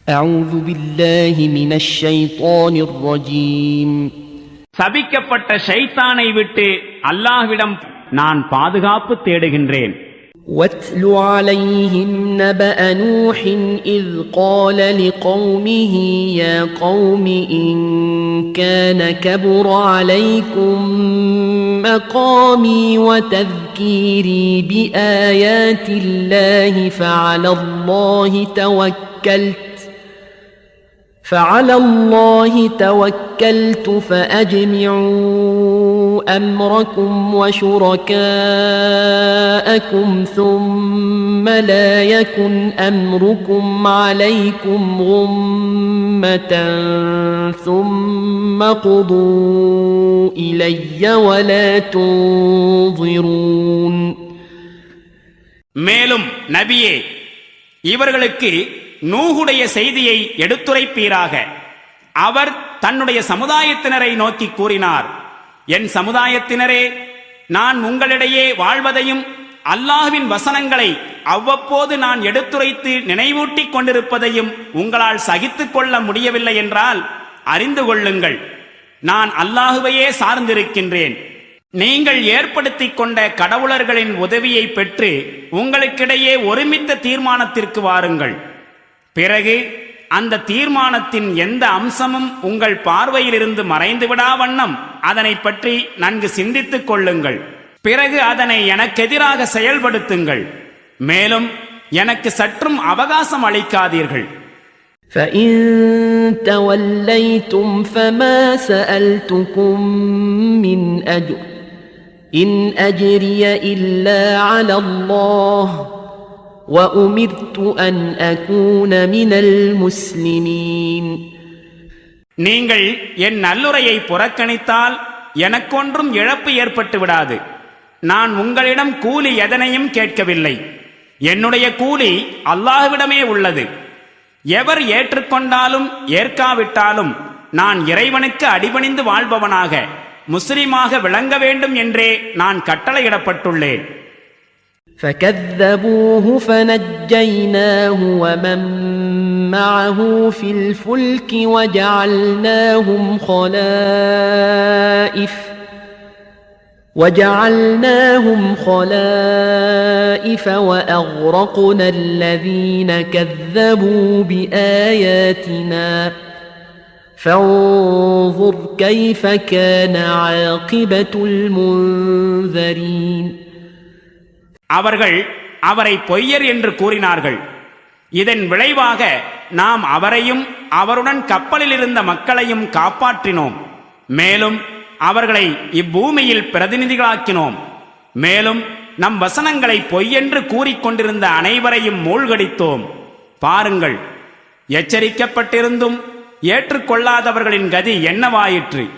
أعوذ بالله من الشيطان الرجيم. சபிக்கப்பட்ட ஷைத்தானை விட்டு அல்லாஹ்விடம் நான் பாதுகாப்பு தேடுகின்றேன். واتل عليهم نبأ نوح إذ قال لقومه يا قوم إن كان كبر عليكم مقامي وتذكيري بآيات الله فعلى الله توكلت فأجمعوا أمركم وشركاءكم ثم لا يكن أمركم عليكم غمة ثم قضوا إلي ولا تنظرون. மேலும் நபியே, இவர்களுக்கு நூஹுடைய செய்தியை எடுத்துரைப்பீராக. அவர் தன்னுடைய சமுதாயத்தினரை நோக்கி கூறினார், என் சமுதாயத்தினரே, நான் உங்களிடையே வாழ்வதையும் அல்லாஹ்வின் வசனங்களை அவ்வப்போது நான் எடுத்துரைத்து நினைவூட்டிக் கொண்டிருப்பதையும் உங்களால் சகித்துக் கொள்ள முடியவில்லை என்றால் அறிந்து கொள்ளுங்கள், நான் அல்லாஹுவையே சார்ந்திருக்கின்றேன். நீங்கள் ஏற்படுத்திக் கொண்ட கடவுளர்களின் உதவியை பெற்று உங்களுக்கிடையே ஒருமித்த தீர்மானத்திற்கு வாருங்கள். பிறகு அந்த தீர்மானத்தின் எந்த அம்சமும் உங்கள் பார்வையிலிருந்து மறைந்துவிடா வண்ணம் அதனை பற்றி நன்கு சிந்தித்துக் கொள்ளுங்கள். பிறகு அதனை எனக்கெதிராக செயல்படுத்துங்கள். மேலும் எனக்கு சற்றும் அவகாசம் அளிக்காதீர்கள். فَإِن تَوَلَّيْتُمْ فَمَا سَأَلْتُكُم مِّنْ أَجْرٍ إِنْ أَجْرِيَ إِلَّا عَلَى اللَّهِ وَأُمِرْتُ أَنْ أَكُونَ مِنَ الْمُسْلِمِينَ. நீங்கள் என் நல்லுரையை புறக்கணித்தால் எனக்கொன்றும் இழப்பு ஏற்பட்டு விடாது. நான் உங்களிடம் கூலி எதனையும் கேட்கவில்லை. என்னுடைய கூலி அல்லாஹ்விடமே உள்ளது. எவர் ஏற்றுக்கொண்டாலும் ஏற்காவிட்டாலும் நான் இறைவனுக்கு அடிபணிந்து வாழ்பவனாக முஸ்லிமாக விளங்க வேண்டும் என்றே நான் கட்டளையிடப்பட்டுள்ளேன். فَكَذَّبُوهُ فَنَجَّيْنَاهُ وَمَن مَّعَهُ فِي الْفُلْكِ وَجَعَلْنَاهُمْ خَلَائِفَ وَأَغْرَقْنَا الَّذِينَ كَذَّبُوا بِآيَاتِنَا فَانظُرْ كَيْفَ كَانَ عَاقِبَةُ الْمُنذَرِينَ. அவர்கள் அவரை பொய்யர் என்று கூறினார்கள். இதன் விளைவாக நாம் அவரையும் அவருடன் கப்பலில் இருந்த மக்களையும் காப்பாற்றினோம். மேலும் அவர்களை இப்பூமியில் பிரதிநிதிகளாக்கினோம். மேலும் நம் வசனங்களை பொய்யென்று கூறிக்கொண்டிருந்த அனைவரையும் மூழ்கடித்தோம். பாருங்கள், எச்சரிக்கப்பட்டிருந்தும் ஏற்றுக்கொள்ளாதவர்களின் கதி என்னவாயிற்று.